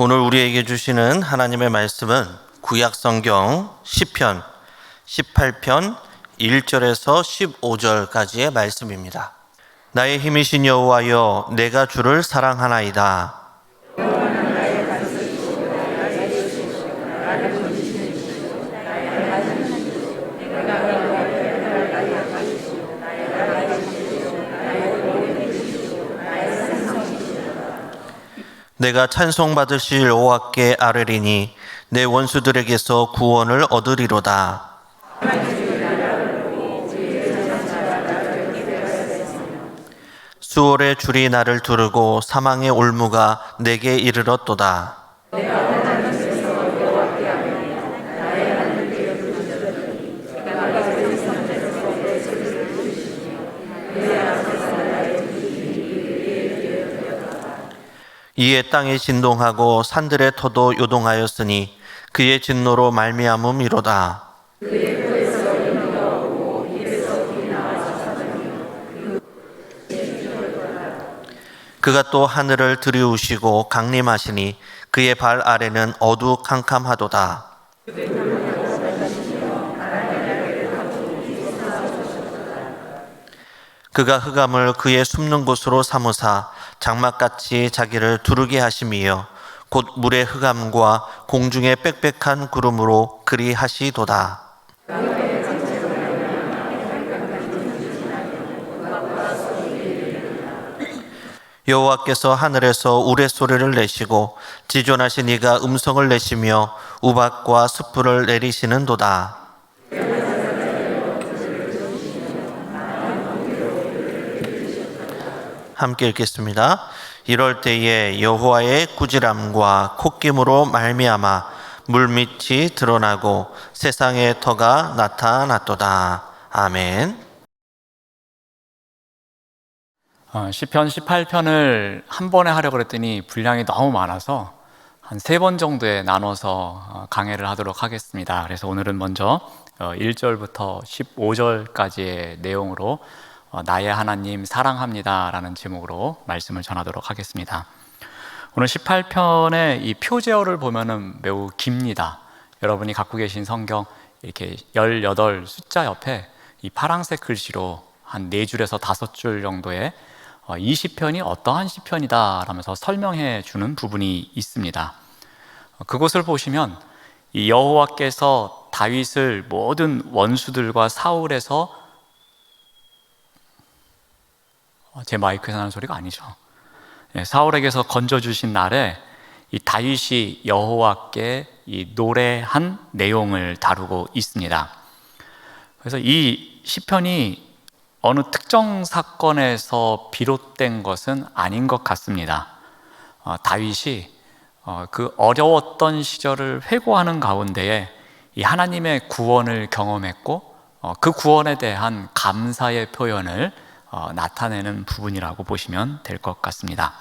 오늘 우리에게 주시는 하나님의 말씀은 구약성경 시편 18편 1절에서 15절까지의 말씀입니다. 나의 힘이신 여호와여, 내가 주를 사랑하나이다. 내가 찬송받으실 여호와께 아뢰리니 내 원수들에게서 구원을 얻으리로다. 수월의 줄이 나를 두르고 사망의 올무가 내게 이르렀도다. 이에 땅이 진동하고 산들의 터도 요동하였으니 그의 진노로 말미암음이로다. 그가 또 하늘을 들이우시고 강림하시니 그의 발 아래는 어두캄캄하도다. 그가 흑암을 그의 숨는 곳으로 삼으사 장막같이 자기를 두르게 하심이여 곧 물의 흑암과 공중의 빽빽한 구름으로 그리 하시도다. 여호와께서 하늘에서 우레소리를 내시고 지존하신 이가 음성을 내시며 우박과 숯불을 내리시는도다. 함께 읽겠습니다. 이럴 때에 여호와의 꾸지람과 콧김으로 말미암아 물밑이 드러나고 세상의 터가 나타났도다. 아멘. 시편 18편을 한 번에 하려고 했더니 분량이 너무 많아서 한 3번 정도에 나눠서 강해를 하도록 하겠습니다. 그래서 오늘은 먼저 1절부터 15절까지의 내용으로 나의 하나님 사랑합니다 라는 제목으로 말씀을 전하도록 하겠습니다. 오늘 18편의 이 표제어를 보면은 매우 깁니다. 여러분이 갖고 계신 성경 이렇게 18 숫자 옆에 이 파란색 글씨로 한 4줄에서 5줄 정도의 이 시편이 어떠한 시편이다 라면서 설명해 주는 부분이 있습니다. 그곳을 보시면 이 여호와께서 다윗을 모든 원수들과 사울에서 제 마이크에서 나는 소리가 아니죠. 사울에게서 건져주신 날에 이 다윗이 여호와께 이 노래한 내용을 다루고 있습니다. 그래서 이 시편이 어느 특정 사건에서 비롯된 것은 아닌 것 같습니다. 다윗이 그 어려웠던 시절을 회고하는 가운데에 이 하나님의 구원을 경험했고 그 구원에 대한 감사의 표현을 나타내는 부분이라고 보시면 될 것 같습니다.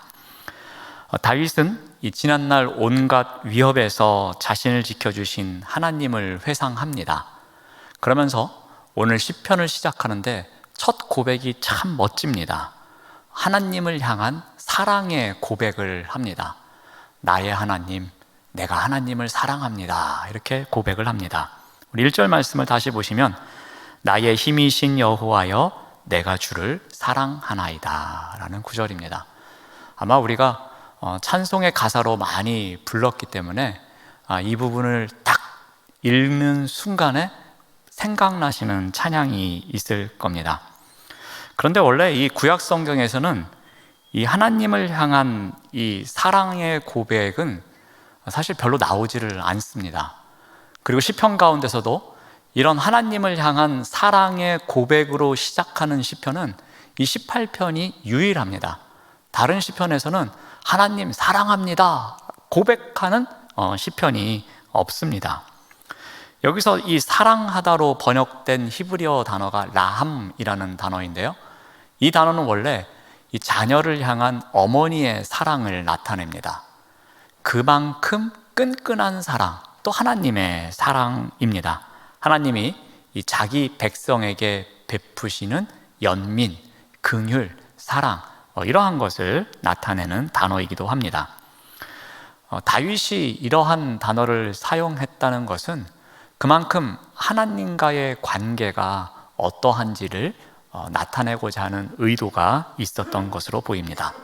다윗은 이 지난날 온갖 위협에서 자신을 지켜주신 하나님을 회상합니다. 그러면서 오늘 시편을 시작하는데 첫 고백이 참 멋집니다. 하나님을 향한 사랑의 고백을 합니다. 나의 하나님, 내가 하나님을 사랑합니다. 이렇게 고백을 합니다. 우리 1절 말씀을 다시 보시면 나의 힘이신 여호와여 내가 주를 사랑하나이다 라는 구절입니다. 아마 우리가 찬송의 가사로 많이 불렀기 때문에 이 부분을 딱 읽는 순간에 생각나시는 찬양이 있을 겁니다. 그런데 원래 이 구약 성경에서는 이 하나님을 향한 이 사랑의 고백은 사실 별로 나오지를 않습니다. 그리고 시편 가운데서도 이런 하나님을 향한 사랑의 고백으로 시작하는 시편은 이 18편이 유일합니다. 다른 시편에서는 하나님 사랑합니다 고백하는 시편이 없습니다. 여기서 이 사랑하다로 번역된 히브리어 단어가 라함이라는 단어인데요, 이 단어는 원래 이 자녀를 향한 어머니의 사랑을 나타냅니다. 그만큼 끈끈한 사랑, 또 하나님의 사랑입니다. 하나님이 이 자기 백성에게 베푸시는 연민, 긍휼, 사랑, 이러한 것을 나타내는 단어이기도 합니다. 다윗이 이러한 단어를 사용했다는 것은 그만큼 하나님과의 관계가 어떠한지를 나타내고자 하는 의도가 있었던 것으로 보입니다.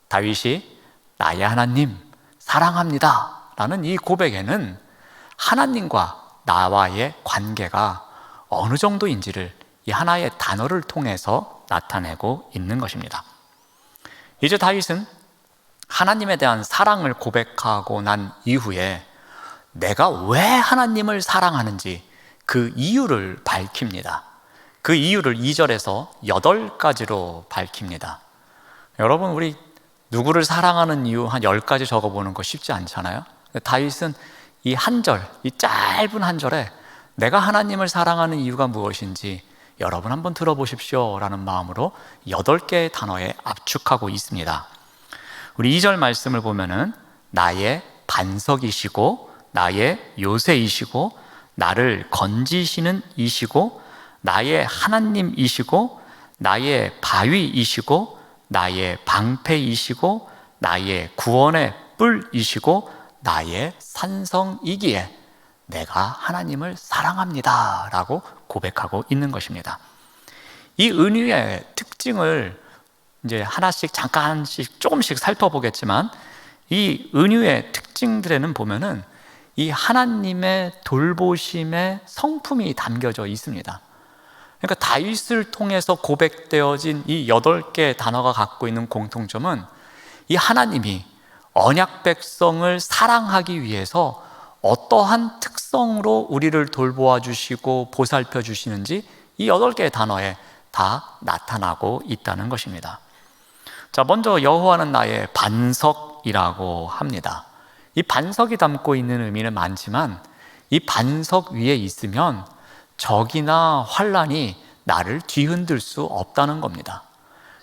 다윗이 나의 하나님 사랑합니다 라는 이 고백에는 하나님과 나와의 관계가 어느 정도인지를 이 하나의 단어를 통해서 나타내고 있는 것입니다. 이제 다윗은 하나님에 대한 사랑을 고백하고 난 이후에 내가 왜 하나님을 사랑하는지 그 이유를 밝힙니다. 그 이유를 2절에서 8가지로 밝힙니다. 여러분, 우리 누구를 사랑하는 이유 한 10가지 적어보는 거 쉽지 않잖아요. 다윗은 이 한 절, 이 짧은 한 절에 내가 하나님을 사랑하는 이유가 무엇인지 여러분 한번 들어보십시오 라는 마음으로 8개의 단어에 압축하고 있습니다. 우리 2절 말씀을 보면은 나의 반석이시고 나의 요새이시고 나를 건지시는 이시고 나의 하나님이시고 나의 바위이시고 나의 방패이시고 나의 구원의 뿔이시고 나의 산성이기에 내가 하나님을 사랑합니다 라고 고백하고 있는 것입니다. 이 은유의 특징을 이제 하나씩 잠깐씩 조금씩 살펴보겠지만 이 은유의 특징들에는 보면은 이 하나님의 돌보심의 성품이 담겨져 있습니다. 그러니까 다윗을 통해서 고백되어진 이 8개의 단어가 갖고 있는 공통점은 이 하나님이 언약 백성을 사랑하기 위해서 어떠한 특성으로 우리를 돌보아 주시고 보살펴 주시는지 이 8개의 단어에 다 나타나고 있다는 것입니다. 자, 먼저 여호와는 나의 반석이라고 합니다. 이 반석이 담고 있는 의미는 많지만 이 반석 위에 있으면 적이나 환란이 나를 뒤흔들 수 없다는 겁니다.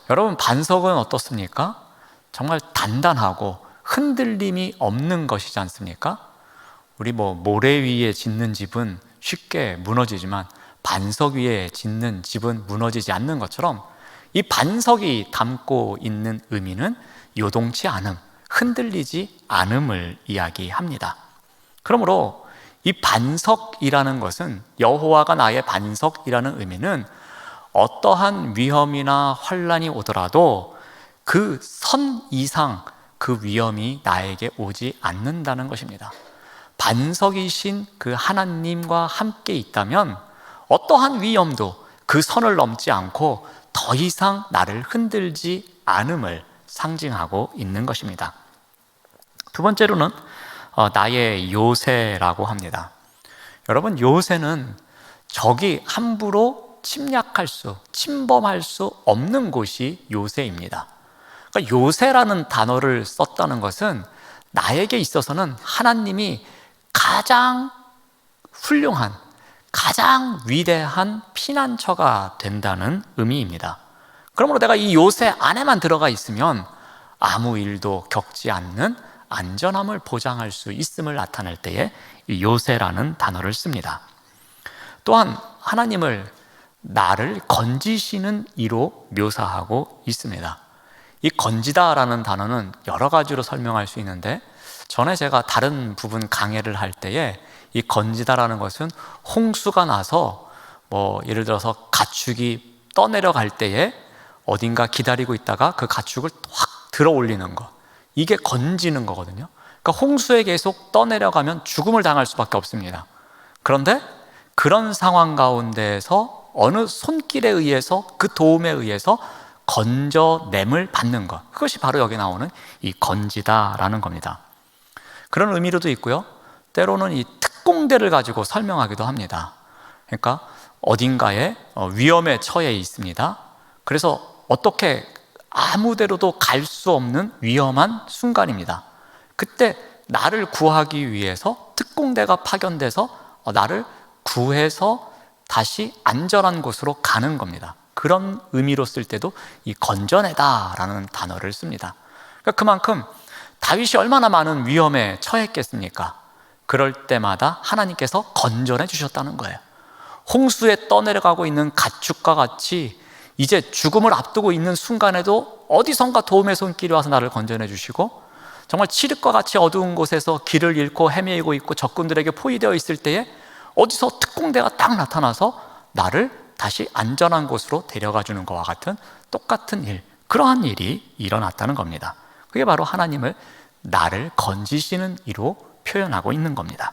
여러분, 반석은 어떻습니까? 정말 단단하고 흔들림이 없는 것이지 않습니까? 우리 모래 위에 짓는 집은 쉽게 무너지지만 반석 위에 짓는 집은 무너지지 않는 것처럼 이 반석이 담고 있는 의미는 요동치 않음, 흔들리지 않음을 이야기합니다. 그러므로 이 반석이라는 것은, 여호와가 나의 반석이라는 의미는 어떠한 위험이나 환란이 오더라도 그 선 이상 그 위험이 나에게 오지 않는다는 것입니다. 반석이신 그 하나님과 함께 있다면 어떠한 위험도 그 선을 넘지 않고 더 이상 나를 흔들지 않음을 상징하고 있는 것입니다. 두 번째로는 나의 요새라고 합니다. 여러분, 요새는 적이 함부로 침범할 수 없는 곳이 요새입니다. 그러니까 요새라는 단어를 썼다는 것은 나에게 있어서는 하나님이 가장 훌륭한, 가장 위대한 피난처가 된다는 의미입니다. 그러므로 내가 이 요새 안에만 들어가 있으면 아무 일도 겪지 않는 안전함을 보장할 수 있음을 나타낼 때에 이 요새라는 단어를 씁니다. 또한 하나님을 나를 건지시는 이로 묘사하고 있습니다. 이 건지다라는 단어는 여러 가지로 설명할 수 있는데, 전에 제가 다른 부분 강해를 할 때에 이 건지다라는 것은 홍수가 나서 예를 들어서 가축이 떠내려갈 때에 어딘가 기다리고 있다가 그 가축을 확 들어 올리는 것, 이게 건지는 거거든요. 그러니까 홍수에 계속 떠내려가면 죽음을 당할 수밖에 없습니다. 그런데 그런 상황 가운데에서 어느 손길에 의해서, 그 도움에 의해서 건져냄을 받는 것, 그것이 바로 여기 나오는 이 건지다라는 겁니다. 그런 의미로도 있고요, 때로는 이 특공대를 가지고 설명하기도 합니다. 그러니까 어딘가에 위험에 처해 있습니다. 그래서 어떻게 아무데로도 갈 수 없는 위험한 순간입니다. 그때 나를 구하기 위해서 특공대가 파견돼서 나를 구해서 다시 안전한 곳으로 가는 겁니다. 그런 의미로 쓸 때도 이 건져내다라는 단어를 씁니다. 그러니까 그만큼 다윗이 얼마나 많은 위험에 처했겠습니까? 그럴 때마다 하나님께서 건져내 주셨다는 거예요. 홍수에 떠내려가고 있는 가축과 같이 이제 죽음을 앞두고 있는 순간에도 어디선가 도움의 손길이 와서 나를 건져내 주시고, 정말 칠흑과 같이 어두운 곳에서 길을 잃고 헤매이고 있고 적군들에게 포위되어 있을 때에 어디서 특공대가 딱 나타나서 나를 다시 안전한 곳으로 데려가 주는 것과 같은 똑같은 일, 그러한 일이 일어났다는 겁니다. 그게 바로 하나님을 나를 건지시는 이로 표현하고 있는 겁니다.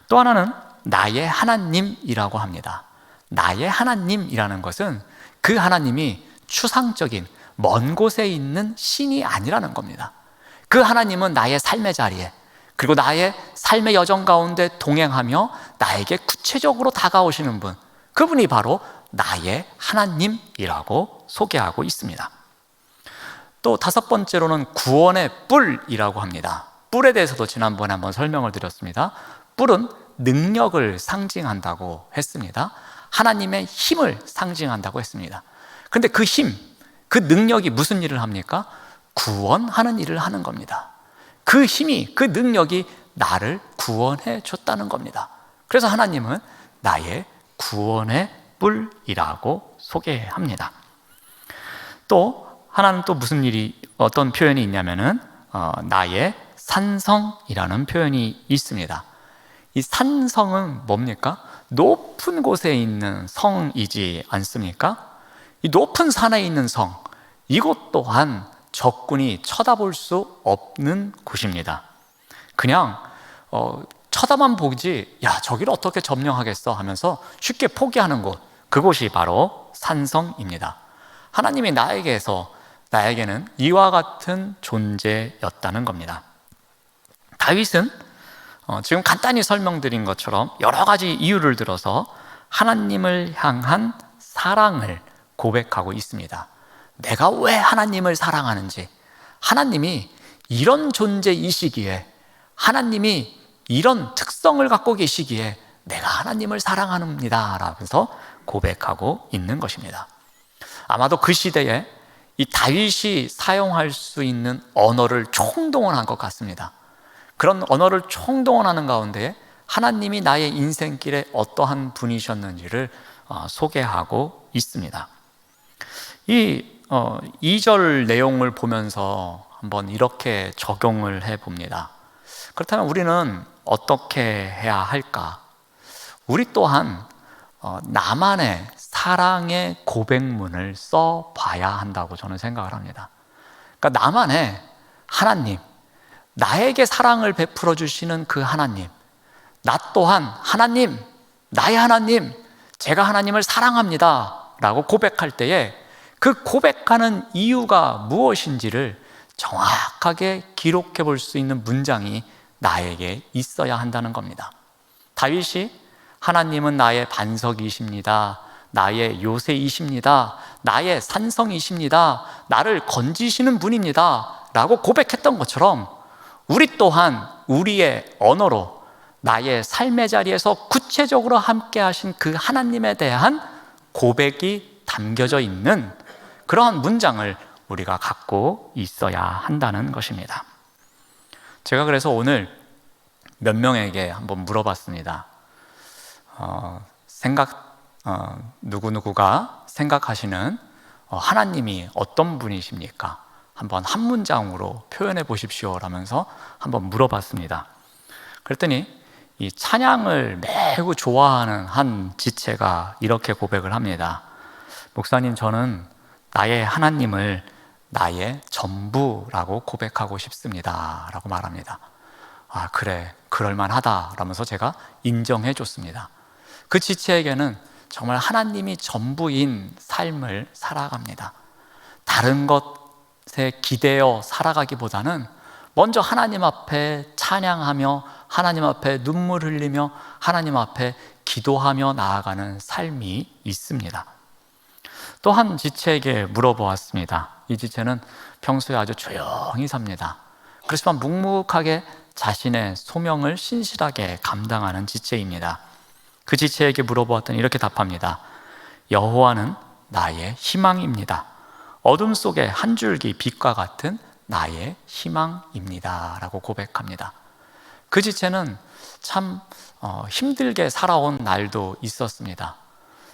또 하나는 나의 하나님이라고 합니다. 나의 하나님이라는 것은 그 하나님이 추상적인 먼 곳에 있는 신이 아니라는 겁니다. 그 하나님은 나의 삶의 자리에, 그리고 나의 삶의 여정 가운데 동행하며 나에게 구체적으로 다가오시는 분, 그분이 바로 나의 하나님이라고 소개하고 있습니다. 또 다섯 번째로는 구원의 뿔이라고 합니다. 뿔에 대해서도 지난번에 한번 설명을 드렸습니다. 뿔은 능력을 상징한다고 했습니다. 하나님의 힘을 상징한다고 했습니다. 그런데 그 힘, 그 능력이 무슨 일을 합니까? 구원하는 일을 하는 겁니다. 그 힘이, 그 능력이 나를 구원해 줬다는 겁니다. 그래서 하나님은 나의 구원의 뿔이라고 소개합니다. 또 하나는 또 무슨 일이, 어떤 표현이 있냐면은 나의 산성이라는 표현이 있습니다. 이 산성은 뭡니까? 높은 곳에 있는 성이지 않습니까? 이 높은 산에 있는 성, 이곳 또한 적군이 쳐다볼 수 없는 곳입니다. 그냥 쳐다만 보지, 야, 저기를 어떻게 점령하겠어 하면서 쉽게 포기하는 곳, 그곳이 바로 산성입니다. 하나님이 나에게는 이와 같은 존재였다는 겁니다. 다윗은 지금 간단히 설명드린 것처럼 여러 가지 이유를 들어서 하나님을 향한 사랑을 고백하고 있습니다. 내가 왜 하나님을 사랑하는지, 하나님이 이런 존재이시기에, 하나님이 이런 특성을 갖고 계시기에 내가 하나님을 사랑합니다 라면서 고백하고 있는 것입니다. 아마도 그 시대에 이 다윗이 사용할 수 있는 언어를 총동원한 것 같습니다. 그런 언어를 총동원하는 가운데 하나님이 나의 인생길에 어떠한 분이셨는지를 소개하고 있습니다. 이 2절 내용을 보면서 한번 이렇게 적용을 해봅니다. 그렇다면 우리는 어떻게 해야 할까? 우리 또한 나만의 사랑의 고백문을 써봐야 한다고 저는 생각을 합니다. 그러니까 나만의 하나님, 나에게 사랑을 베풀어 주시는 그 하나님, 나 또한 하나님, 나의 하나님, 제가 하나님을 사랑합니다 라고 고백할 때에 그 고백하는 이유가 무엇인지를 정확하게 기록해 볼 수 있는 문장이 나에게 있어야 한다는 겁니다. 다윗이 하나님은 나의 반석이십니다, 나의 요새이십니다, 나의 산성이십니다, 나를 건지시는 분입니다 라고 고백했던 것처럼 우리 또한 우리의 언어로 나의 삶의 자리에서 구체적으로 함께 하신 그 하나님에 대한 고백이 담겨져 있는 그러한 문장을 우리가 갖고 있어야 한다는 것입니다. 제가 그래서 오늘 몇 명에게 한번 물어봤습니다. 누구누구가 생각하시는 하나님이 어떤 분이십니까? 한번 한 문장으로 표현해 보십시오 라면서 한번 물어봤습니다. 그랬더니 이 찬양을 매우 좋아하는 한 지체가 이렇게 고백을 합니다. 목사님, 저는 나의 하나님을 나의 전부라고 고백하고 싶습니다 라고 말합니다. 아, 그래, 그럴만하다 라면서 제가 인정해 줬습니다. 그 지체에게는 정말 하나님이 전부인 삶을 살아갑니다. 다른 것에 기대어 살아가기보다는 먼저 하나님 앞에 찬양하며 하나님 앞에 눈물 흘리며 하나님 앞에 기도하며 나아가는 삶이 있습니다. 또 한 지체에게 물어보았습니다. 이 지체는 평소에 아주 조용히 삽니다. 그렇지만 묵묵하게 자신의 소명을 신실하게 감당하는 지체입니다. 그 지체에게 물어보았더니 이렇게 답합니다. 여호와는 나의 희망입니다. 어둠 속에 한 줄기 빛과 같은 나의 희망입니다 라고 고백합니다. 그 지체는 참 힘들게 살아온 날도 있었습니다.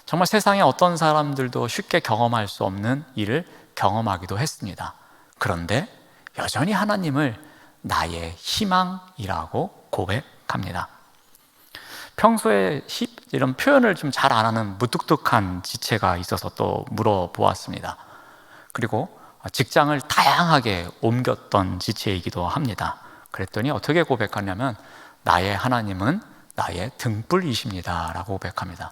정말 세상에 어떤 사람들도 쉽게 경험할 수 없는 일을 경험하기도 했습니다. 그런데 여전히 하나님을 나의 희망이라고 고백합니다. 평소에 이런 표현을 좀 잘 안 하는 무뚝뚝한 지체가 있어서 또 물어보았습니다. 그리고 직장을 다양하게 옮겼던 지체이기도 합니다. 그랬더니 어떻게 고백하냐면 나의 하나님은 나의 등불이십니다 라고 고백합니다.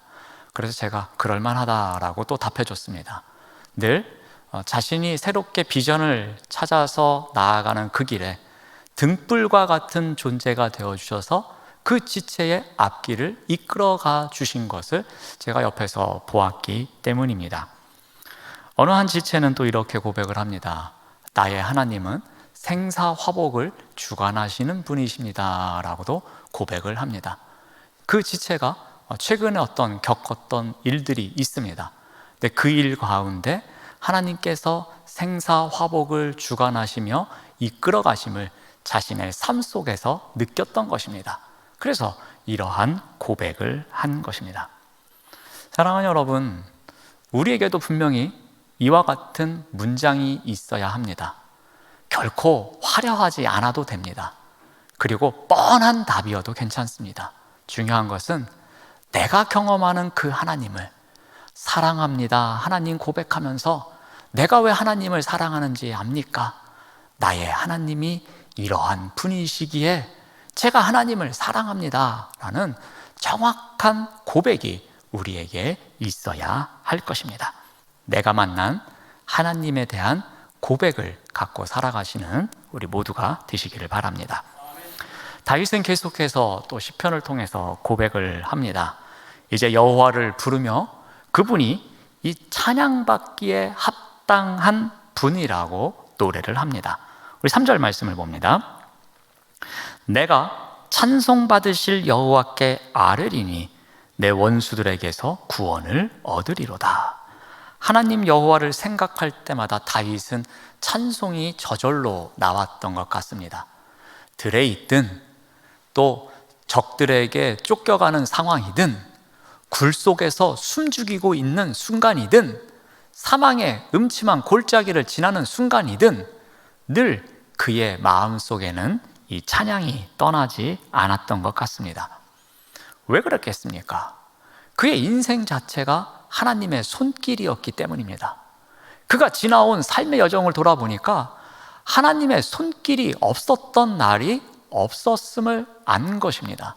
그래서 제가 그럴만하다라고 또 답해줬습니다. 늘 자신이 새롭게 비전을 찾아서 나아가는 그 길에 등불과 같은 존재가 되어주셔서 그 지체의 앞길을 이끌어가 주신 것을 제가 옆에서 보았기 때문입니다. 어느 한 지체는 또 이렇게 고백을 합니다. 나의 하나님은 생사화복을 주관하시는 분이십니다 라고도 고백을 합니다. 그 지체가 최근에 겪었던 일들이 있습니다. 근데 그 일 가운데 하나님께서 생사화복을 주관하시며 이끌어 가심을 자신의 삶 속에서 느꼈던 것입니다. 그래서 이러한 고백을 한 것입니다. 사랑하는 여러분, 우리에게도 분명히 이와 같은 문장이 있어야 합니다. 결코 화려하지 않아도 됩니다. 그리고 뻔한 답이어도 괜찮습니다. 중요한 것은 내가 경험하는 그 하나님을 사랑합니다 하나님 고백하면서 내가 왜 하나님을 사랑하는지 압니까? 나의 하나님이 이러한 분이시기에 제가 하나님을 사랑합니다 라는 정확한 고백이 우리에게 있어야 할 것입니다. 내가 만난 하나님에 대한 고백을 갖고 살아가시는 우리 모두가 되시기를 바랍니다. 다윗은 계속해서 또 시편을 통해서 고백을 합니다. 이제 여호와를 부르며 그분이 이 찬양받기에 합당한 분이라고 노래를 합니다. 우리 3절 말씀을 봅니다. 내가 찬송받으실 여호와께 아뢰리니 내 원수들에게서 구원을 얻으리로다. 하나님 여호와를 생각할 때마다 다윗은 찬송이 저절로 나왔던 것 같습니다. 들에 있든 또 적들에게 쫓겨가는 상황이든 굴 속에서 숨죽이고 있는 순간이든 사망의 음침한 골짜기를 지나는 순간이든 늘 그의 마음속에는 이 찬양이 떠나지 않았던 것 같습니다. 왜 그랬겠습니까? 그의 인생 자체가 하나님의 손길이었기 때문입니다. 그가 지나온 삶의 여정을 돌아보니까 하나님의 손길이 없었던 날이 없었음을 안 것입니다.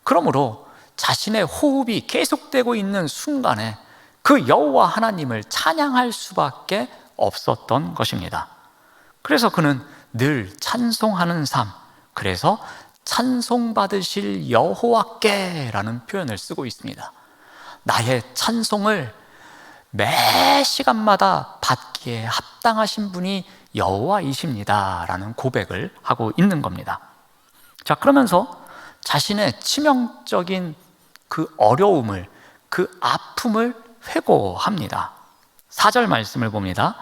그러므로 자신의 호흡이 계속되고 있는 순간에 그 여호와 하나님을 찬양할 수밖에 없었던 것입니다. 그래서 그는 늘 찬송하는 삶, 그래서 찬송받으실 여호와께 라는 표현을 쓰고 있습니다. 나의 찬송을 매 시간마다 받기에 합당하신 분이 여호와이십니다 라는 고백을 하고 있는 겁니다. 자, 그러면서 자신의 치명적인 그 어려움을, 그 아픔을 회고합니다. 4절 말씀을 봅니다.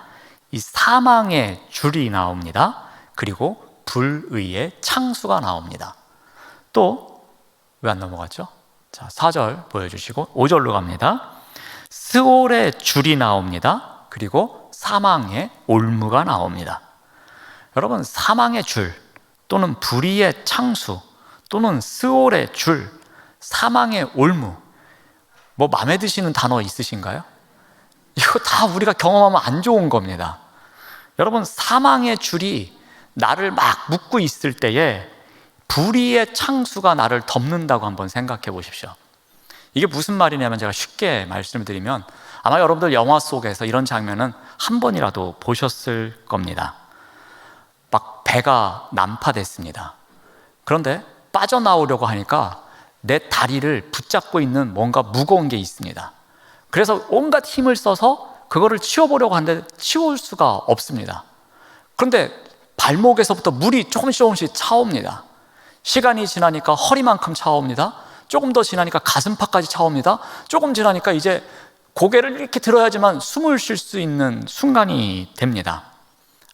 이 사망의 줄이 나옵니다. 그리고 불의의 창수가 나옵니다. 또 왜 안 넘어갔죠? 자, 4절 보여주시고 5절로 갑니다. 스올의 줄이 나옵니다. 그리고 사망의 올무가 나옵니다. 여러분, 사망의 줄 또는 불의의 창수 또는 스올의 줄, 사망의 올무, 뭐 마음에 드시는 단어 있으신가요? 이거 다 우리가 경험하면 안 좋은 겁니다. 여러분, 사망의 줄이 나를 막 묶고 있을 때에 불의의 창수가 나를 덮는다고 한번 생각해 보십시오. 이게 무슨 말이냐면 제가 쉽게 말씀을 드리면 아마 여러분들 영화 속에서 이런 장면은 한 번이라도 보셨을 겁니다. 막 배가 난파됐습니다. 그런데 빠져나오려고 하니까 내 다리를 붙잡고 있는 뭔가 무거운 게 있습니다. 그래서 온갖 힘을 써서 그거를 치워보려고 하는데 치울 수가 없습니다. 그런데 발목에서부터 물이 조금씩 차옵니다. 시간이 지나니까 허리만큼 차옵니다. 조금 더 지나니까 가슴팍까지 차옵니다. 조금 지나니까 이제 고개를 이렇게 들어야지만 숨을 쉴 수 있는 순간이 됩니다.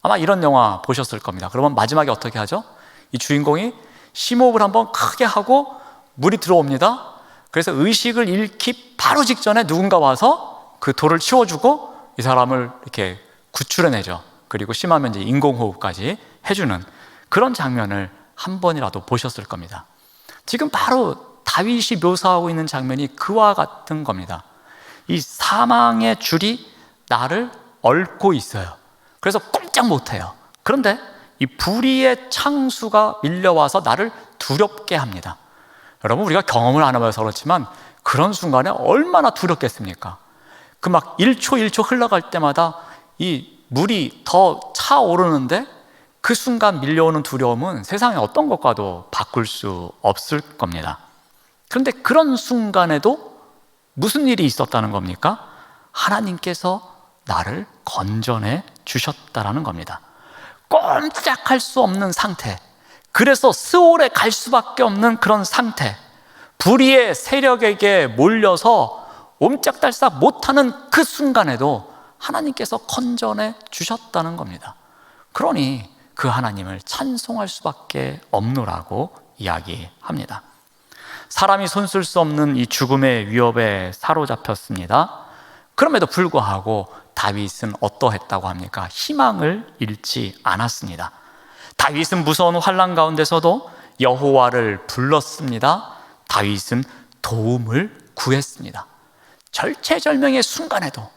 아마 이런 영화 보셨을 겁니다. 그러면 마지막에 어떻게 하죠? 이 주인공이 심호흡을 한번 크게 하고 물이 들어옵니다. 그래서 의식을 잃기 바로 직전에 누군가 와서 그 돌을 치워주고 이 사람을 이렇게 구출해내죠. 그리고 심하면 이제 인공호흡까지 해주는 그런 장면을 한 번이라도 보셨을 겁니다. 지금 바로 다윗이 묘사하고 있는 장면이 그와 같은 겁니다. 이 사망의 줄이 나를 얽고 있어요. 그래서 꼼짝 못해요. 그런데 이 불의의 창수가 밀려와서 나를 두렵게 합니다. 여러분, 우리가 경험을 안 해봐서 그렇지만 그런 순간에 얼마나 두렵겠습니까? 그 막 1초 1초 흘러갈 때마다 이 물이 더 차오르는데 그 순간 밀려오는 두려움은 세상에 어떤 것과도 바꿀 수 없을 겁니다. 그런데 그런 순간에도 무슨 일이 있었다는 겁니까? 하나님께서 나를 건져내 주셨다라는 겁니다. 꼼짝할 수 없는 상태, 그래서 스올에 갈 수밖에 없는 그런 상태, 불의의 세력에게 몰려서 옴짝달싹 못하는 그 순간에도 하나님께서 건져내 주셨다는 겁니다. 그러니 그 하나님을 찬송할 수밖에 없노라고 이야기합니다. 사람이 손쓸 수 없는 이 죽음의 위협에 사로잡혔습니다. 그럼에도 불구하고 다윗은 어떠했다고 합니까? 희망을 잃지 않았습니다. 다윗은 무서운 환난 가운데서도 여호와를 불렀습니다. 다윗은 도움을 구했습니다. 절체절명의 순간에도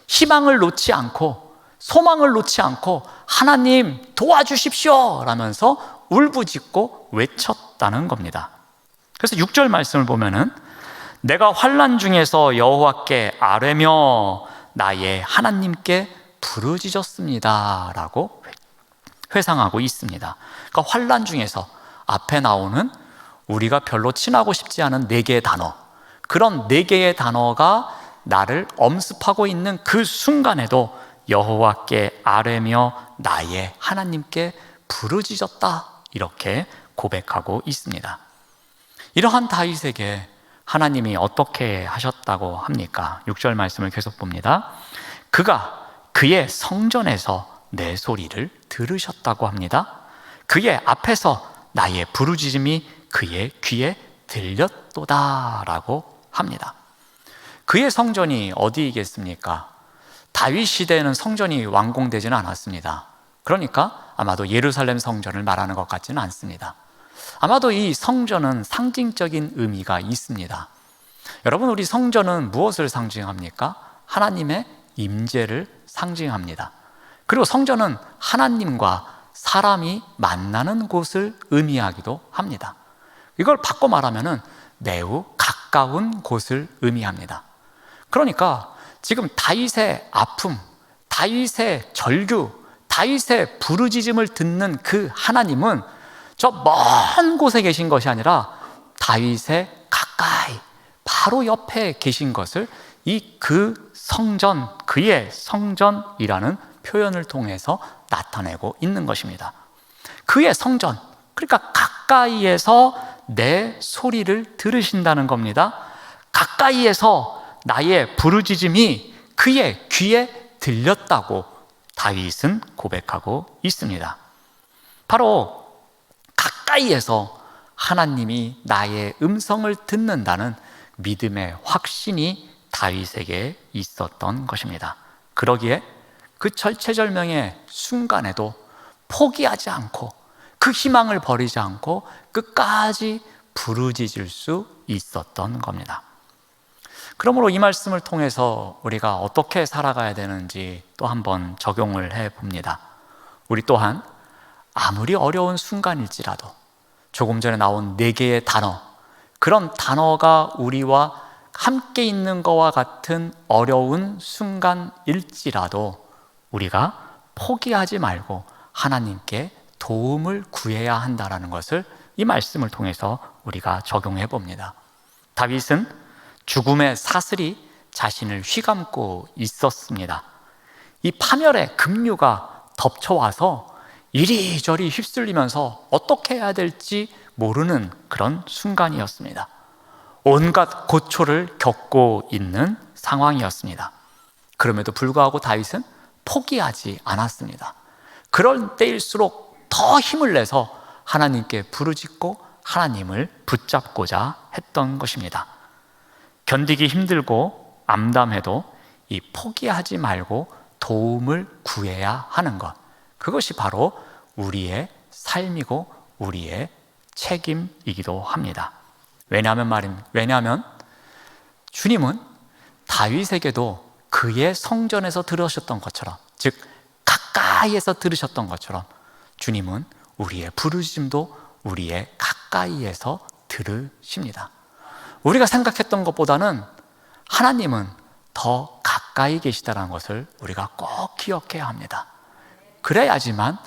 희망을 놓지 않고 소망을 놓지 않고 하나님 도와주십시오 라면서 울부짖고 외쳤다는 겁니다. 그래서 6절 말씀을 보면은 내가 환난 중에서 여호와께 아뢰며 나의 하나님께 부르짖었습니다 라고 회상하고 있습니다. 그러니까 환난 중에서 앞에 나오는 우리가 별로 친하고 싶지 않은 4개의 단어, 그런 4개의 단어가 나를 엄습하고 있는 그 순간에도 여호와께 아뢰며 나의 하나님께 부르짖었다 이렇게 고백하고 있습니다. 이러한 다윗에게 하나님이 어떻게 하셨다고 합니까? 6절 말씀을 계속 봅니다. 그가 그의 성전에서 내 소리를 들으셨다고 합니다. 그의 앞에서 나의 부르짖음이 그의 귀에 들렸도다 라고 합니다. 그의 성전이 어디이겠습니까? 다윗 시대에는 성전이 완공되지는 않았습니다. 그러니까 아마도 예루살렘 성전을 말하는 것 같지는 않습니다. 아마도 이 성전은 상징적인 의미가 있습니다. 여러분, 우리 성전은 무엇을 상징합니까? 하나님의 임재를 상징합니다. 그리고 성전은 하나님과 사람이 만나는 곳을 의미하기도 합니다. 이걸 바꿔 말하면 매우 가까운 곳을 의미합니다. 그러니까 지금 다윗의 아픔, 다윗의 절규, 다윗의 부르짖음을 듣는 그 하나님은 저 먼 곳에 계신 것이 아니라 다윗의 가까이 바로 옆에 계신 것을 이 그 성전, 그의 성전이라는 표현을 통해서 나타내고 있는 것입니다. 그의 성전, 그러니까 가까이에서 내 소리를 들으신다는 겁니다. 가까이에서 나의 부르짖음이 그의 귀에 들렸다고 다윗은 고백하고 있습니다. 바로 가까이에서 하나님이 나의 음성을 듣는다는 믿음의 확신이 다윗에게 있었던 것입니다. 그러기에 그 절체절명의 순간에도 포기하지 않고 그 희망을 버리지 않고 끝까지 부르짖을 수 있었던 겁니다. 그러므로 이 말씀을 통해서 우리가 어떻게 살아가야 되는지 또 한번 적용을 해봅니다. 우리 또한 아무리 어려운 순간일지라도 조금 전에 나온 4개의 단어, 그런 단어가 우리와 함께 있는 것과 같은 어려운 순간일지라도 우리가 포기하지 말고 하나님께 도움을 구해야 한다는 것을 이 말씀을 통해서 우리가 적용해 봅니다. 다윗은 죽음의 사슬이 자신을 휘감고 있었습니다. 이 파멸의 급류가 덮쳐와서 이리저리 휩쓸리면서 어떻게 해야 될지 모르는 그런 순간이었습니다. 온갖 고초를 겪고 있는 상황이었습니다. 그럼에도 불구하고 다윗은 포기하지 않았습니다. 그럴 때일수록 더 힘을 내서 하나님께 부르짖고 하나님을 붙잡고자 했던 것입니다. 견디기 힘들고 암담해도 이 포기하지 말고 도움을 구해야 하는 것, 그것이 바로 우리의 삶이고 우리의 책임이기도 합니다. 왜냐하면 주님은 다윗에게도 그의 성전에서 들으셨던 것처럼, 즉 가까이에서 들으셨던 것처럼 주님은 우리의 부르짖음도 우리의 가까이에서 들으십니다. 우리가 생각했던 것보다는 하나님은 더 가까이 계시다는 것을 우리가 꼭 기억해야 합니다. 그래야지만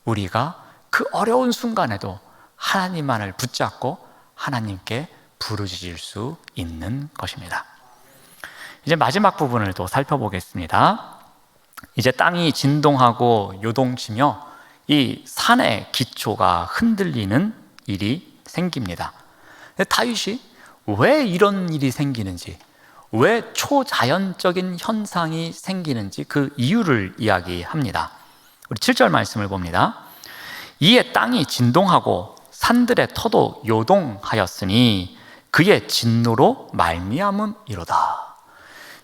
우리가 그 어려운 순간에도 하나님만을 붙잡고 하나님께 부르짖을 수 있는 것입니다. 이제 마지막 부분을 또 살펴보겠습니다. 이제 땅이 진동하고 요동치며 이 산의 기초가 흔들리는 일이 생깁니다. 다윗이 왜 이런 일이 생기는지, 왜 초자연적인 현상이 생기는지 그 이유를 이야기합니다. 우리 7절 말씀을 봅니다. 이에 땅이 진동하고 산들의 터도 요동하였으니 그의 진노로 말미암음이로다.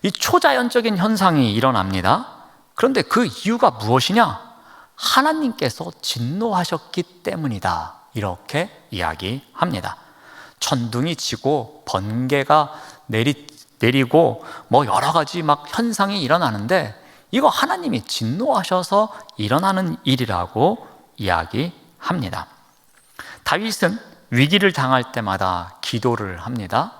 이 초자연적인 현상이 일어납니다. 그런데 그 이유가 무엇이냐? 하나님께서 진노하셨기 때문이다. 이렇게 이야기합니다. 천둥이 치고 번개가 내리고 뭐 여러 가지 막 현상이 일어나는데 이거 하나님이 진노하셔서 일어나는 일이라고 이야기합니다. 다윗은 위기를 당할 때마다 기도를 합니다.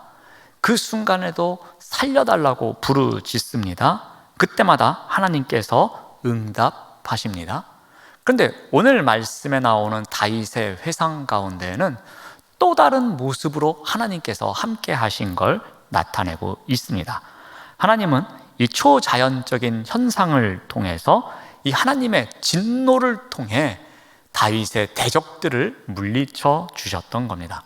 그 순간에도 살려달라고 부르짖습니다. 그때마다 하나님께서 응답하십니다. 그런데 오늘 말씀에 나오는 다윗의 회상 가운데에는 또 다른 모습으로 하나님께서 함께 하신 걸 나타내고 있습니다. 하나님은 이 초자연적인 현상을 통해서 이 하나님의 진노를 통해 다윗의 대적들을 물리쳐 주셨던 겁니다.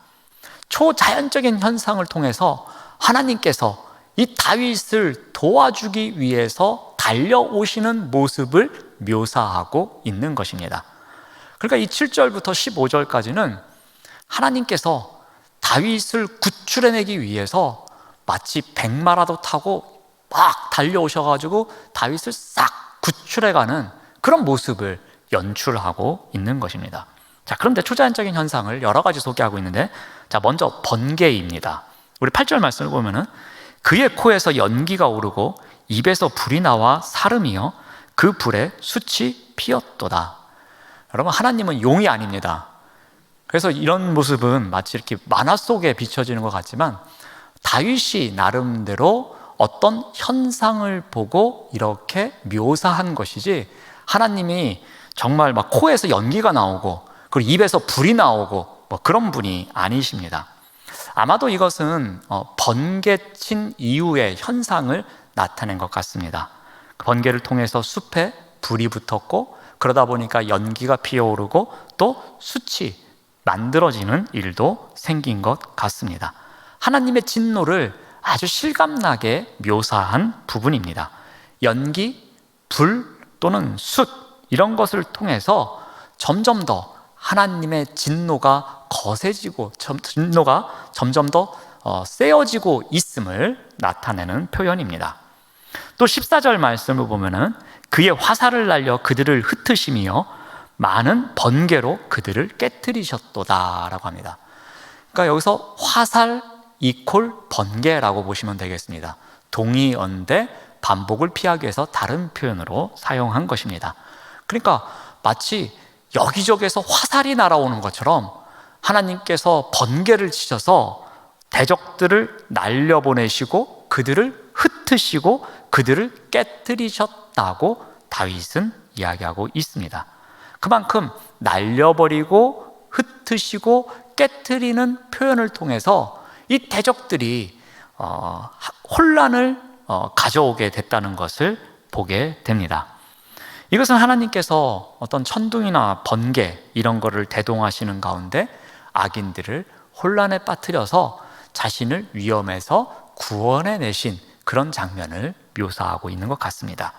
초자연적인 현상을 통해서 하나님께서 이 다윗을 도와주기 위해서 달려오시는 모습을 묘사하고 있는 것입니다. 그러니까 이 7절부터 15절까지는 하나님께서 다윗을 구출해내기 위해서 마치 백마라도 타고 막 달려오셔가지고 다윗을 싹 구출해가는 그런 모습을 연출하고 있는 것입니다. 자, 그런데 초자연적인 현상을 여러 가지 소개하고 있는데, 자, 먼저 번개입니다. 우리 8절 말씀을 보면은 그의 코에서 연기가 오르고 입에서 불이 나와 사름이여 그 불에 숯이 피었도다. 여러분, 하나님은 용이 아닙니다. 그래서 이런 모습은 마치 이렇게 만화 속에 비춰지는 것 같지만 다윗이 나름대로 어떤 현상을 보고 이렇게 묘사한 것이지, 하나님이 정말 막 코에서 연기가 나오고 그리고 입에서 불이 나오고 뭐 그런 분이 아니십니다. 아마도 이것은 번개 친 이후의 현상을 나타낸 것 같습니다. 번개를 통해서 숲에 불이 붙었고 그러다 보니까 연기가 피어오르고 또 숯이 만들어지는 일도 생긴 것 같습니다. 하나님의 진노를 아주 실감나게 묘사한 부분입니다. 연기, 불 또는 숯 이런 것을 통해서 점점 더 하나님의 진노가 거세지고 진노가 점점 더 세어지고 있음을 나타내는 표현입니다. 또 14절 말씀을 보면은 그의 화살을 날려 그들을 흩으시며 많은 번개로 그들을 깨뜨리셨도다 라고 합니다. 그러니까 여기서 화살 이콜 번개라고 보시면 되겠습니다. 동의어인데 반복을 피하기 위해서 다른 표현으로 사용한 것입니다. 그러니까 마치 여기저기에서 화살이 날아오는 것처럼 하나님께서 번개를 치셔서 대적들을 날려보내시고 그들을 흩으시고 그들을 깨뜨리셨다고 다윗은 이야기하고 있습니다. 그만큼 날려버리고 흩으시고 깨뜨리는 표현을 통해서 이 대적들이 혼란을 가져오게 됐다는 것을 보게 됩니다. 이것은 하나님께서 어떤 천둥이나 번개 이런 거를 대동하시는 가운데 악인들을 혼란에 빠뜨려서 자신을 위험에서 구원해내신 그런 장면을 묘사하고 있는 것 같습니다.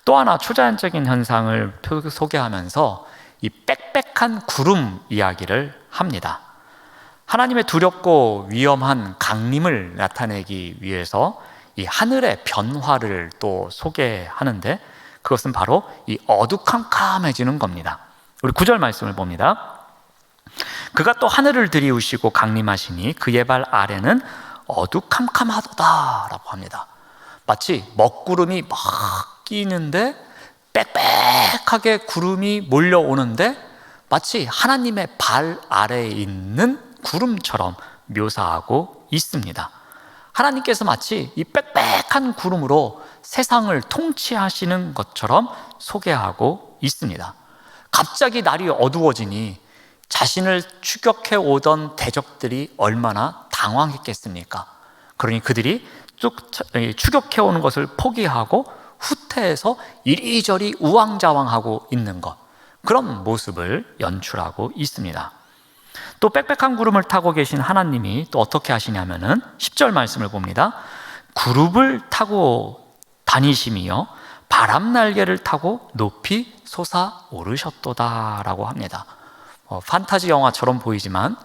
또 하나 초자연적인 현상을 소개하면서 이 빽빽한 구름 이야기를 합니다. 하나님의 두렵고 위험한 강림을 나타내기 위해서 이 하늘의 변화를 또 소개하는데 그것은 바로 이 어두컴컴해지는 겁니다. 우리 9절 말씀을 봅니다. 그가 또 하늘을 들이우시고 강림하시니 그의 발 아래는 어두캄캄하도다 라고 합니다. 마치 먹구름이 막 끼는데 빽빽하게 구름이 몰려오는데 마치 하나님의 발 아래에 있는 구름처럼 묘사하고 있습니다. 하나님께서 마치 이 빽빽한 구름으로 세상을 통치하시는 것처럼 소개하고 있습니다. 갑자기 날이 어두워지니 자신을 추격해 오던 대적들이 얼마나 당황했겠습니까? 그러니 그들이 추격해 오는 것을 포기하고 후퇴해서 이리저리 우왕좌왕하고 있는 것, 그런 모습을 연출하고 있습니다. 또 빽빽한 구름을 타고 계신 하나님이 또 어떻게 하시냐면은 10절 말씀을 봅니다. 구름을 타고 다니시며 바람 날개를 타고 높이 솟아오르셨도다 라고 합니다. 판타지 영화처럼 보이지만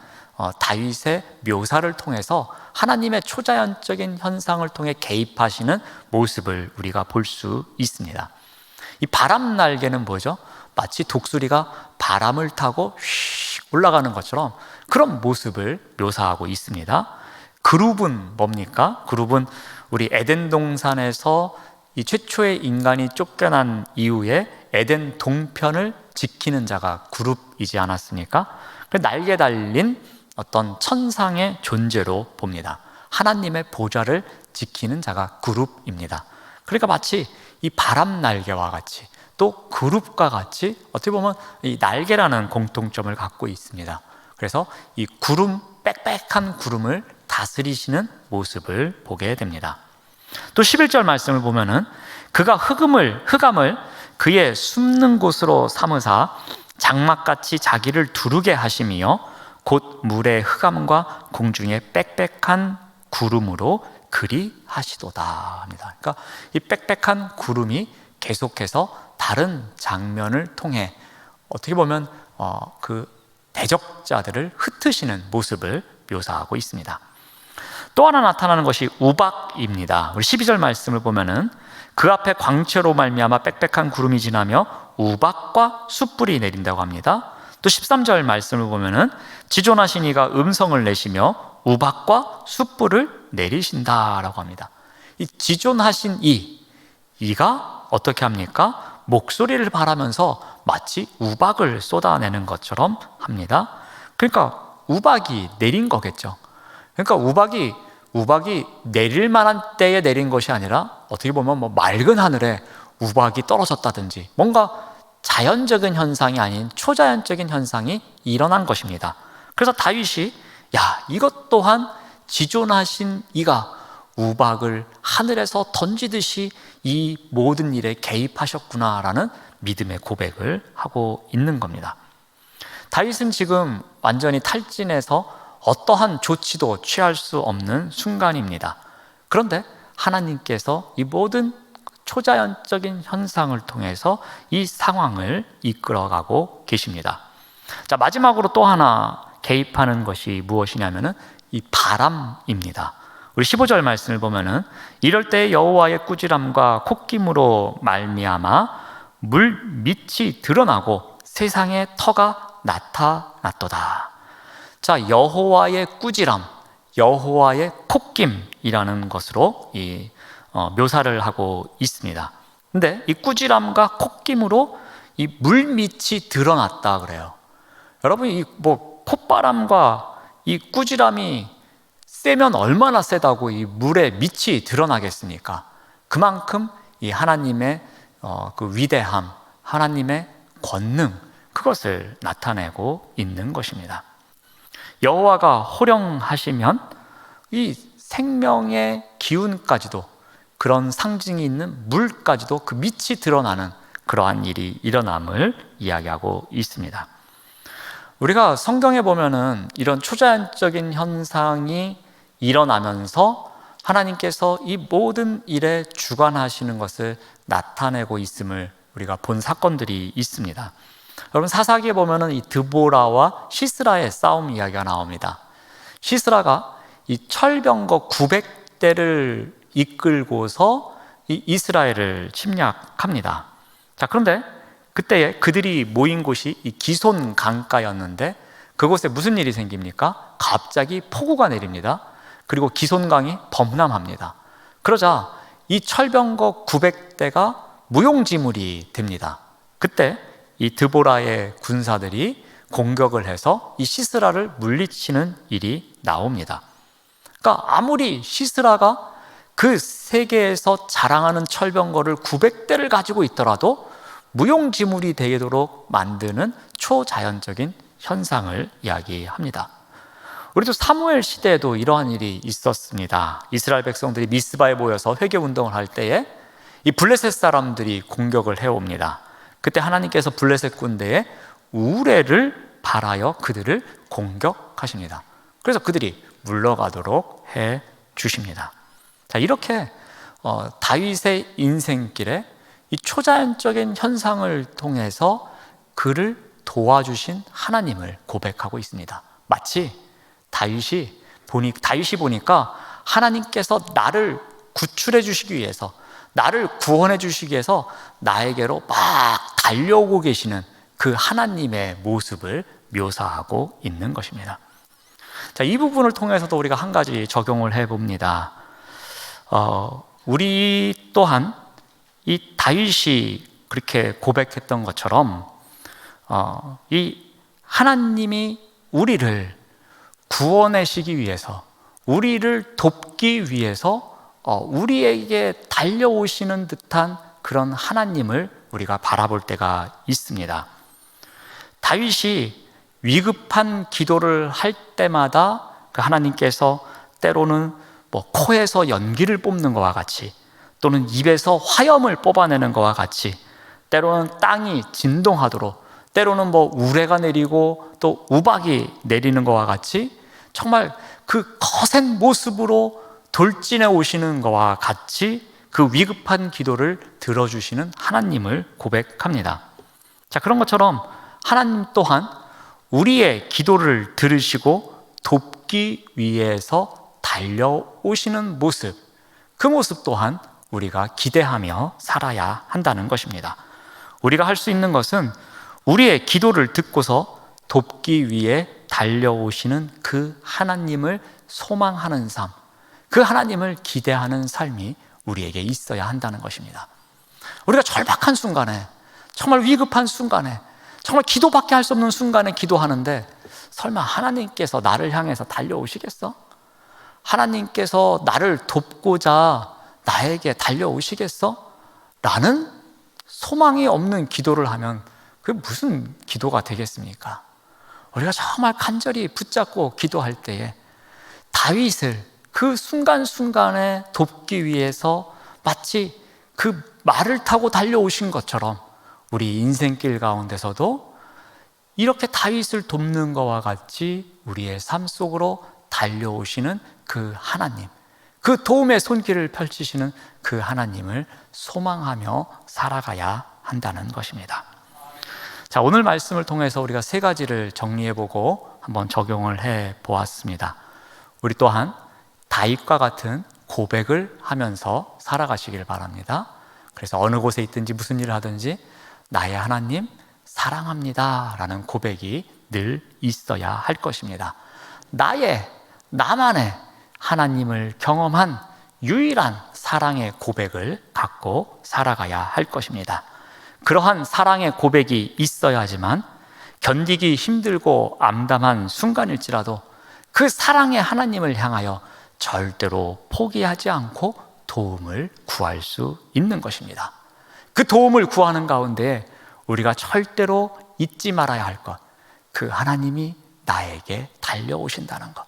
다윗의 묘사를 통해서 하나님의 초자연적인 현상을 통해 개입하시는 모습을 우리가 볼 수 있습니다. 이 바람 날개는 뭐죠? 마치 독수리가 바람을 타고 휙 올라가는 것처럼 그런 모습을 묘사하고 있습니다. 그룹은 뭡니까? 그룹은 우리 에덴 동산에서 이 최초의 인간이 쫓겨난 이후에 에덴 동편을 지키는 자가 그룹이지 않았습니까? 날개 달린 어떤 천상의 존재로 봅니다. 하나님의 보좌를 지키는 자가 그룹입니다. 그러니까 마치 이 바람 날개와 같이 또 그룹과 같이 어떻게 보면 이 날개라는 공통점을 갖고 있습니다. 그래서 이 구름, 빽빽한 구름을 다스리시는 모습을 보게 됩니다. 또 11절 말씀을 보면은 그가 흑암을 그의 숨는 곳으로 삼으사 장막같이 자기를 두르게 하시며 곧 물의 흑암과 공중의 빽빽한 구름으로 그리하시도다 합니다. 그러니까 이 빽빽한 구름이 계속해서 다른 장면을 통해 어떻게 보면 그 대적자들을 흩으시는 모습을 묘사하고 있습니다. 또 하나 나타나는 것이 우박입니다. 우리 12절 말씀을 보면은 그 앞에 광채로 말미암아 빽빽한 구름이 지나며 우박과 숯불이 내린다고 합니다. 또 13절 말씀을 보면은 지존하신 이가 음성을 내시며 우박과 숯불을 내리신다라고 합니다. 이 지존하신 이가 어떻게 합니까? 목소리를 발하면서 마치 우박을 쏟아내는 것처럼 합니다. 그러니까 우박이 내린 거겠죠. 그러니까 우박이 내릴 만한 때에 내린 것이 아니라 어떻게 보면 뭐 맑은 하늘에 우박이 떨어졌다든지 뭔가 자연적인 현상이 아닌 초자연적인 현상이 일어난 것입니다. 그래서 다윗이 이것 또한 지존하신 이가 우박을 하늘에서 던지듯이 이 모든 일에 개입하셨구나라는 믿음의 고백을 하고 있는 겁니다. 다윗은 지금 완전히 탈진해서 어떠한 조치도 취할 수 없는 순간입니다. 그런데 하나님께서 이 모든 초자연적인 현상을 통해서 이 상황을 이끌어가고 계십니다. 자, 마지막으로 또 하나 개입하는 것이 무엇이냐면은 이 바람입니다. 우리 15절 말씀을 보면은 이럴 때 여호와의 꾸지람과 콧김으로 말미암아 물 밑이 드러나고 세상의 터가 나타났도다. 자, 여호와의 꾸지람, 여호와의 콧김이라는 것으로 묘사를 하고 있습니다. 근데 이 꾸지람과 콧김으로 이 물 밑이 드러났다 그래요. 여러분, 이 콧바람과 이 꾸지람이 세면 얼마나 세다고 이 물의 밑이 드러나겠습니까? 그만큼 이 하나님의 그 위대함, 하나님의 권능, 그것을 나타내고 있는 것입니다. 여호와가 호령하시면 이 생명의 기운까지도, 그런 상징이 있는 물까지도 그 밑이 드러나는 그러한 일이 일어남을 이야기하고 있습니다. 우리가 성경에 보면은 이런 초자연적인 현상이 일어나면서 하나님께서 이 모든 일에 주관하시는 것을 나타내고 있음을 우리가 본 사건들이 있습니다. 여러분, 사사기에 보면은 이 드보라와 시스라의 싸움 이야기가 나옵니다. 시스라가 이 철병거 900대를 이끌고서 이 이스라엘을 침략합니다. 자, 그런데 그때 그들이 모인 곳이 이 기손 강가였는데 그곳에 무슨 일이 생깁니까? 갑자기 폭우가 내립니다. 그리고 기손강이 범람합니다. 그러자 이 철병거 900대가 무용지물이 됩니다. 그때 이 드보라의 군사들이 공격을 해서 이 시스라를 물리치는 일이 나옵니다. 그러니까 아무리 시스라가 그 세계에서 자랑하는 철병거를 900대를 가지고 있더라도 무용지물이 되도록 만드는 초자연적인 현상을 이야기합니다. 우리도 사무엘 시대에도 이러한 일이 있었습니다. 이스라엘 백성들이 미스바에 모여서 회개운동을 할 때에 이 블레셋 사람들이 공격을 해옵니다. 그때 하나님께서 블레셋 군대에 우레를 발하여 그들을 공격하십니다. 그래서 그들이 물러가도록 해 주십니다. 자, 이렇게 다윗의 인생길에 이 초자연적인 현상을 통해서 그를 도와주신 하나님을 고백하고 있습니다. 마치 다윗이 보니까 하나님께서 나를 구출해 주시기 위해서, 나를 구원해 주시기 위해서 나에게로 막 달려오고 계시는 그 하나님의 모습을 묘사하고 있는 것입니다. 자, 이 부분을 통해서도 우리가 한 가지 적용을 해봅니다. 우리 또한 이 다윗이 그렇게 고백했던 것처럼 이 하나님이 우리를 구원하시기 위해서, 우리를 돕기 위해서 우리에게 달려오시는 듯한 그런 하나님을 우리가 바라볼 때가 있습니다. 다윗이 위급한 기도를 할 때마다 그 하나님께서 때로는 코에서 연기를 뽑는 것과 같이, 또는 입에서 화염을 뽑아내는 것과 같이, 때로는 땅이 진동하도록, 때로는 우레가 내리고 또 우박이 내리는 것과 같이 정말 그 거센 모습으로 돌진해 오시는 것과 같이 그 위급한 기도를 들어주시는 하나님을 고백합니다. 자, 그런 것처럼 하나님 또한 우리의 기도를 들으시고 돕기 위해서 달려오시는 모습, 그 모습 또한 우리가 기대하며 살아야 한다는 것입니다. 우리가 할 수 있는 것은 우리의 기도를 듣고서 돕기 위해 달려오시는 그 하나님을 소망하는 삶, 그 하나님을 기대하는 삶이 우리에게 있어야 한다는 것입니다. 우리가 절박한 순간에, 정말 위급한 순간에, 정말 기도밖에 할 수 없는 순간에 기도하는데 설마 하나님께서 나를 향해서 달려오시겠어? 하나님께서 나를 돕고자 나에게 달려오시겠어? 라는 소망이 없는 기도를 하면 그게 무슨 기도가 되겠습니까? 우리가 정말 간절히 붙잡고 기도할 때에 다윗을 그 순간순간에 돕기 위해서 마치 그 말을 타고 달려오신 것처럼 우리 인생길 가운데서도 이렇게 다윗을 돕는 것과 같이 우리의 삶 속으로 달려오시는 그 하나님, 그 도움의 손길을 펼치시는 그 하나님을 소망하며 살아가야 한다는 것입니다. 자, 오늘 말씀을 통해서 우리가 세 가지를 정리해보고 한번 적용을 해보았습니다. 우리 또한 다윗과 같은 고백을 하면서 살아가시길 바랍니다. 그래서 어느 곳에 있든지 무슨 일을 하든지 나의 하나님 사랑합니다 라는 고백이 늘 있어야 할 것입니다. 나만의 하나님을 경험한 유일한 사랑의 고백을 갖고 살아가야 할 것입니다. 그러한 사랑의 고백이 있어야지만 견디기 힘들고 암담한 순간일지라도 그 사랑의 하나님을 향하여 절대로 포기하지 않고 도움을 구할 수 있는 것입니다. 그 도움을 구하는 가운데 우리가 절대로 잊지 말아야 할 것, 그 하나님이 나에게 달려오신다는 것,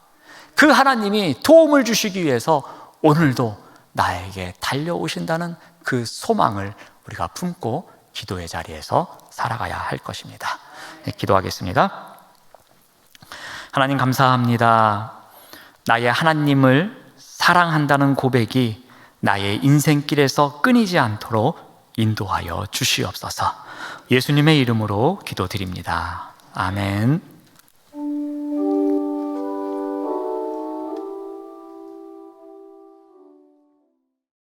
그 하나님이 도움을 주시기 위해서 오늘도 나에게 달려오신다는 그 소망을 우리가 품고 기도의 자리에서 살아가야 할 것입니다. 네, 기도하겠습니다. 하나님 감사합니다. 나의 하나님을 사랑한다는 고백이 나의 인생길에서 끊이지 않도록 인도하여 주시옵소서. 예수님의 이름으로 기도드립니다. 아멘.